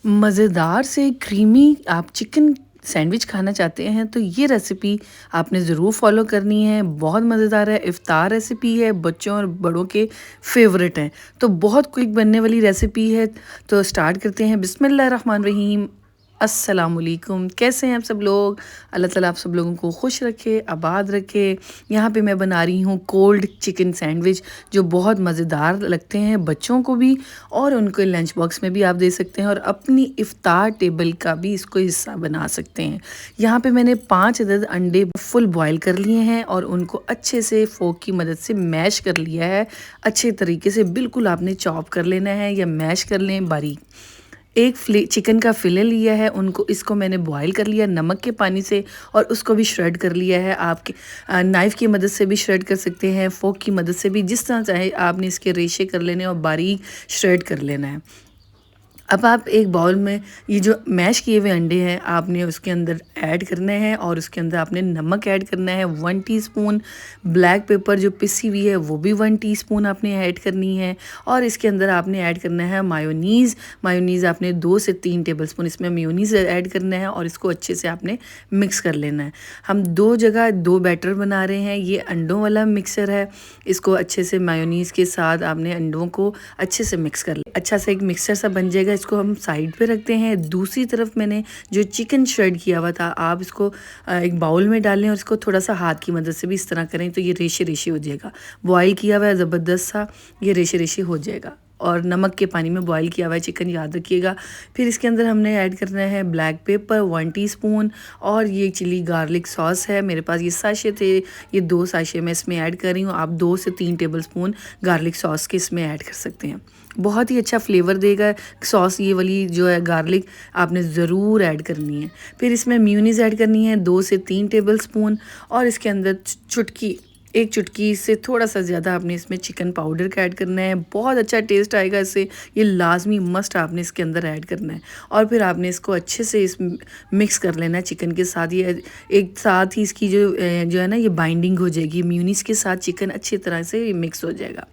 मज़ेदार से क्रीमी आप चिकन सैंडविच खाना चाहते हैं तो ये रेसिपी आपने ज़रूर फॉलो करनी है। बहुत मज़ेदार है, इफ़्तार रेसिपी है, बच्चों और बड़ों के फेवरेट है। तो बहुत क्विक बनने वाली रेसिपी है। तो स्टार्ट करते हैं। बिस्मिल्लाहिर्रहमानिर्रहीम। अस्सलाम वालेकुम। कैसे हैं आप सब लोग? अल्लाह ताला आप सब लोगों को खुश रखे, आबाद रखे। यहाँ पे मैं बना रही हूँ कोल्ड चिकन सैंडविच, जो बहुत मज़ेदार लगते हैं बच्चों को भी, और उनके लंच बॉक्स में भी आप दे सकते हैं, और अपनी इफ़्तार टेबल का भी इसको हिस्सा बना सकते हैं। यहाँ पे मैंने 5 अदद अंडे फुल बॉयल कर लिए हैं और उनको अच्छे से फ़ोर्क की मदद से मैश कर लिया है। अच्छे तरीके से बिल्कुल आपने चॉप कर लेना है या मैश कर लें बारीक। एक चिकन का फिले लिया है, उनको इसको मैंने बॉईल कर लिया नमक के पानी से, और उसको भी श्रेड कर लिया है। आपके नाइफ़ की मदद से भी श्रेड कर सकते हैं, फोक की मदद से भी, जिस तरह चाहे आपने इसके रेशे कर लेने और बारीक श्रेड कर लेना है। अब आप एक बाउल में ये जो मैश किए हुए अंडे हैं आपने उसके अंदर ऐड करने हैं, और उसके अंदर आपने नमक ऐड करना है 1 टीस्पून, ब्लैक पेपर जो पिसी हुई है वो भी 1 टीस्पून आपने ऐड करनी है, और इसके अंदर आपने ऐड करना है मायोनीज़। मायोनीज़ आपने 2 से 3 टेबलस्पून इसमें मेयोनीज़ ऐड करना है, और इसको अच्छे से आपने मिक्स कर लेना है। हम 2 जगह 2 बैटर बना रहे हैं। ये अंडों वाला मिक्सर है, इसको अच्छे से मायोनीज़ के साथ आपने अंडों को अच्छे से मिक्स कर लिया। अच्छा सा एक मिक्सर सा बन जाएगा, इसको हम साइड पे रखते हैं। दूसरी तरफ मैंने जो चिकन श्रेड किया हुआ था, आप इसको एक बाउल में डालें और इसको थोड़ा सा हाथ की मदद से भी इस तरह करें तो ये रेशे रेशे हो जाएगा। बॉईल किया हुआ है ज़बरदस्त सा, ये रेशे रेशे हो जाएगा, और नमक के पानी में बॉईल किया हुआ है चिकन, याद रखिएगा। फिर इसके अंदर हमने ऐड करना है ब्लैक पेपर 1 टीस्पून, और ये चिली गार्लिक सॉस है मेरे पास, ये साशे थे, ये 2 साशे मैं इसमें ऐड कर रही हूँ। आप 2 से 3 टेबलस्पून गार्लिक सॉस के इसमें ऐड कर सकते हैं। बहुत ही अच्छा फ्लेवर देगा सॉस, ये वाली जो है गार्लिक आपने ज़रूर ऐड करनी है। फिर इसमें मेयोनीज़ ऐड करनी है 2 से 3 टेबलस्पून, और इसके अंदर एक चुटकी से थोड़ा सा ज़्यादा आपने इसमें चिकन पाउडर का ऐड करना है। बहुत अच्छा टेस्ट आएगा इससे, ये लाजमी मस्ट आपने इसके अंदर ऐड करना है। और फिर आपने इसको अच्छे से मिक्स कर लेना है चिकन के साथ। ये एक साथ ही इसकी जो है ना, ये बाइंडिंग हो जाएगी मेयोनीज़ के साथ, चिकन अच्छी तरह से मिक्स हो जाएगा,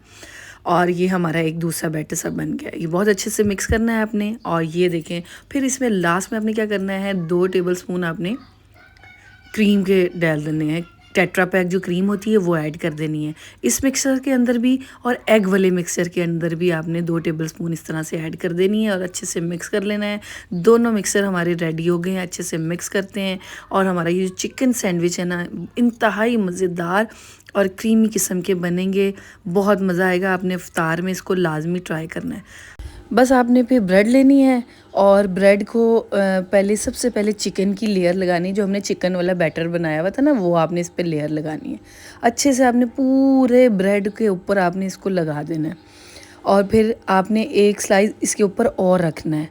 और ये हमारा एक दूसरा बैटर सा बन गया। ये बहुत अच्छे से मिक्स करना है आपने, और ये देखें। फिर इसमें लास्ट में आपने क्या करना है, 2 टेबलस्पून आपने क्रीम के डाल देने हैं। टेट्रा पैक जो क्रीम होती है वो ऐड कर देनी है इस मिक्सर के अंदर भी, और एग वाले मिक्सर के अंदर भी आपने 2 टेबलस्पून इस तरह से ऐड कर देनी है, और अच्छे से मिक्स कर लेना है। दोनों मिक्सर हमारे रेडी हो गए हैं, अच्छे से मिक्स करते हैं, और हमारा ये जो चिकन सैंडविच है ना, इंतहाई मज़ेदार और क्रीमी किस्म के बनेंगे। बहुत मज़ा आएगा, आपने इफ्तार में इसको लाजमी ट्राई करना है। बस आपने फिर ब्रेड लेनी है, और ब्रेड को सबसे पहले चिकन की लेयर लगानी है। जो हमने चिकन वाला बैटर बनाया हुआ था ना, वो आपने इस पे लेयर लगानी है। अच्छे से आपने पूरे ब्रेड के ऊपर आपने इसको लगा देना है, और फिर आपने एक स्लाइस इसके ऊपर और रखना है,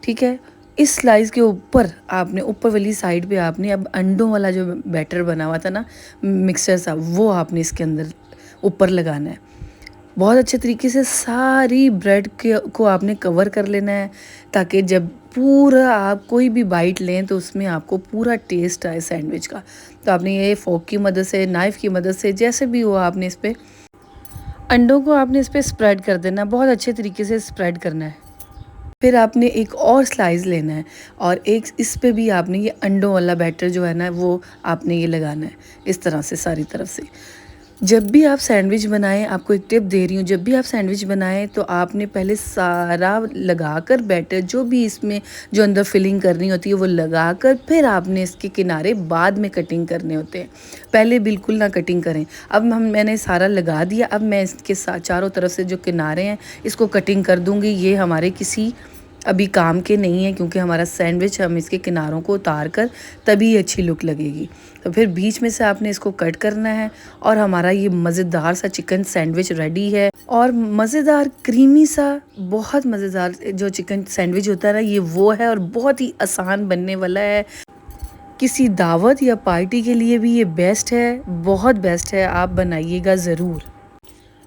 ठीक है। इस स्लाइस के ऊपर आपने ऊपर वाली साइड पे आपने अब अंडों वाला जो बैटर बना हुआ था ना, मिक्सचर सा, वो आपने इसके अंदर ऊपर लगाना है। बहुत अच्छे तरीके से सारी ब्रेड को आपने कवर कर लेना है, ताकि जब पूरा आप कोई भी बाइट लें तो उसमें आपको पूरा टेस्ट आए सैंडविच का। तो आपने ये फोक की मदद से, नाइफ़ की मदद से, जैसे भी हो, आपने इस पे अंडों को आपने इस पे स्प्रेड कर देना, बहुत अच्छे तरीके से स्प्रेड करना है। फिर आपने एक और स्लाइस लेना है, और एक इस पे भी आपने ये अंडों वाला बैटर जो है ना, वो आपने ये लगाना है इस तरह से सारी तरफ से। जब भी आप सैंडविच बनाएं, आपको एक टिप दे रही हूँ, जब भी आप सैंडविच बनाएं तो आपने पहले सारा लगाकर बैटर, जो भी इसमें जो अंदर फिलिंग करनी होती है वो लगाकर, फिर आपने इसके किनारे बाद में कटिंग करने होते हैं। पहले बिल्कुल ना कटिंग करें। अब मैंने सारा लगा दिया, अब मैं इसके चारों तरफ से जो किनारे हैं इसको कटिंग कर दूँगी। ये हमारे किसी अभी काम के नहीं है, क्योंकि हमारा सैंडविच हम इसके किनारों को उतार कर तभी अच्छी लुक लगेगी। तो फिर बीच में से आपने इसको कट करना है, और हमारा ये मज़ेदार सा चिकन सैंडविच रेडी है। और मज़ेदार क्रीमी सा, बहुत मज़ेदार जो चिकन सैंडविच होता है ना, ये वो है, और बहुत ही आसान बनने वाला है। किसी दावत या पार्टी के लिए भी ये बेस्ट है, बहुत बेस्ट है, आप बनाइएगा ज़रूर।